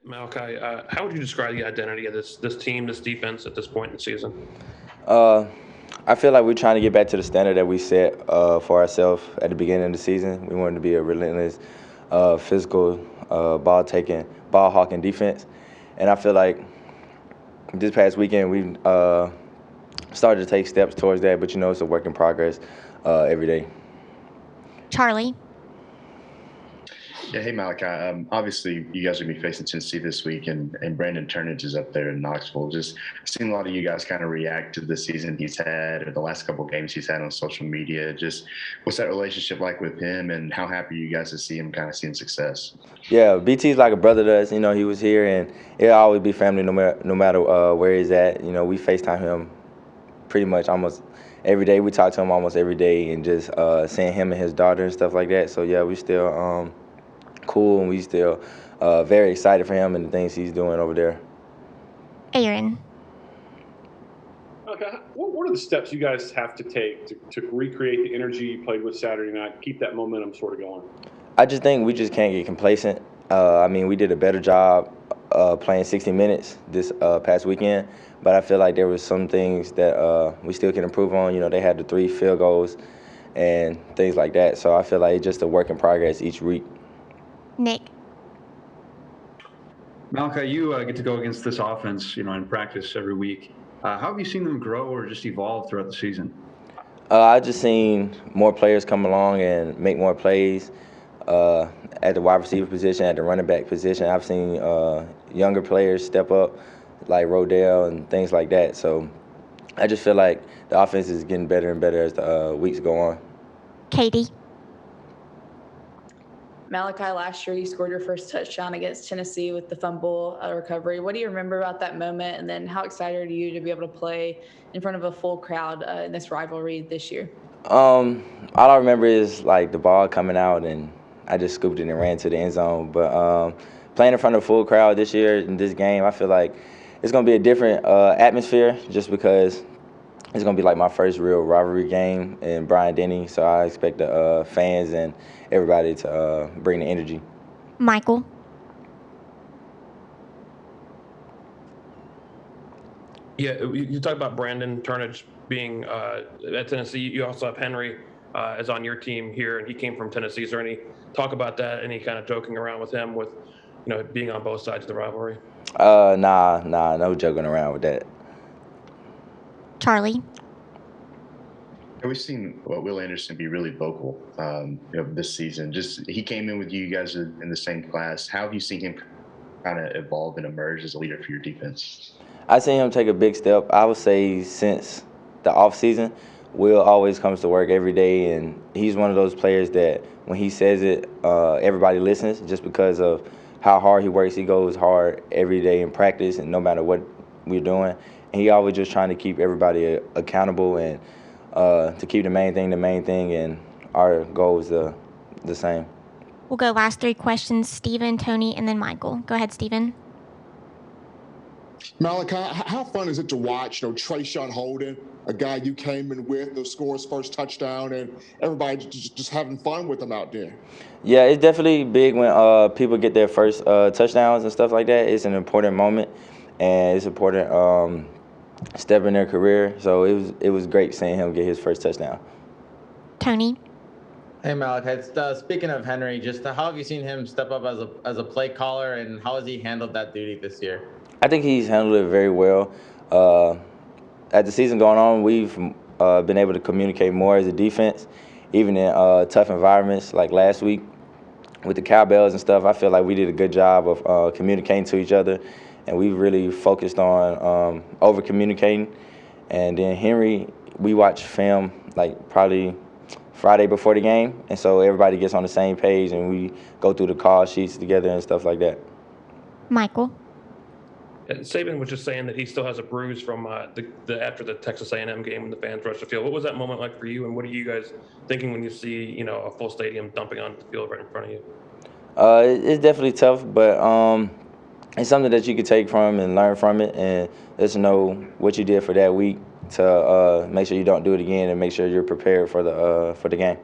Malachi, how would you describe the identity of this team, this defense at this point in the season? Uh, I feel like we're trying to get back to the standard that we set for ourselves at the beginning of the season. We wanted to be a relentless, physical, ball hawking defense, and I feel like this past weekend we started to take steps towards that. But it's a work in progress every day. Charlie. Yeah, hey Malachi. Obviously, you guys are gonna be facing Tennessee this week, and Brandon Turnage is up there in Knoxville. Just seen a lot of you guys kind of react to the season he's had or the last couple of games he's had on social media. Just what's that relationship like with him, and how happy are you guys to see him kind of seeing success? Yeah, BT's like a brother to us. He was here, and it'll always be family no matter where he's at. We FaceTime him pretty much almost every day. We talk to him almost every day, and just seeing him and his daughter and stuff like that. So yeah, we still cool, and we still very excited for him and the things he's doing over there. Aaron. Okay, what are the steps you guys have to take to recreate the energy you played with Saturday night, keep that momentum sort of going? I just think we just can't get complacent. We did a better job playing 60 minutes this past weekend, but I feel like there was some things that we still can improve on. They had the 3 field goals and things like that. So I feel like it's just a work in progress each week. Nick. Malachi, you get to go against this offense, in practice every week. How have you seen them grow or just evolve throughout the season? I've just seen more players come along and make more plays at the wide receiver position, at the running back position. I've seen younger players step up, like Rodell and things like that. So I just feel like the offense is getting better and better as the weeks go on. Katie. Malachi, last year you scored your first touchdown against Tennessee with the fumble recovery. What do you remember about that moment? And then how excited are you to be able to play in front of a full crowd in this rivalry this year? All I remember is like the ball coming out, and I just scooped it and ran to the end zone. But playing in front of a full crowd this year in this game, I feel like it's going to be a different atmosphere just because it's going to be like my first real rivalry game in Bryant-Denny. So I expect the fans and everybody to bring the energy. Michael. Yeah, you talk about Brandon Turnage being at Tennessee. You also have Henry as on your team here, and he came from Tennessee. Is there any talk about that? Any kind of joking around with him with, being on both sides of the rivalry? Nah, no joking around with that. Charlie. We've seen Will Anderson be really vocal this season. Just he came in with you guys are in the same class. How have you seen him kind of evolve and emerge as a leader for your defense? I seen him take a big step. I would say since the off season, Will always comes to work every day, and he's one of those players that when he says it, everybody listens just because of how hard he works. He goes hard every day in practice, and no matter what we're doing, and he always just trying to keep everybody accountable and to keep the main thing, and our goal is the same. We'll go last 3 questions, Stephen, Tony, and then Michael. Go ahead, Stephen. Malachi, how fun is it to watch, Treyshawn Holden, a guy you came in with, scores first touchdown, and everybody just having fun with him out there? Yeah, it's definitely big when people get their first touchdowns and stuff like that. It's an important moment, and it's important step in their career. So it was great seeing him get his first touchdown. Tony. Hey Malachi, speaking of Henry, just how have you seen him step up as a play caller, and how has he handled that duty this year? I think he's handled it very well. As the season going on, we've been able to communicate more as a defense, even in tough environments like last week with the cowbells and stuff. I feel like we did a good job of communicating to each other, and we really focused on over-communicating. And then Henry, we watch film like probably Friday before the game, and so everybody gets on the same page, and we go through the call sheets together and stuff like that. Michael. Saban was just saying that he still has a bruise from the after the Texas A&M game when the fans rushed the field. What was that moment like for you, and what are you guys thinking when you see a full stadium dumping onto the field right in front of you? It's definitely tough, but it's something that you could take from and learn from it, and just know what you did for that week to make sure you don't do it again and make sure you're prepared for the game.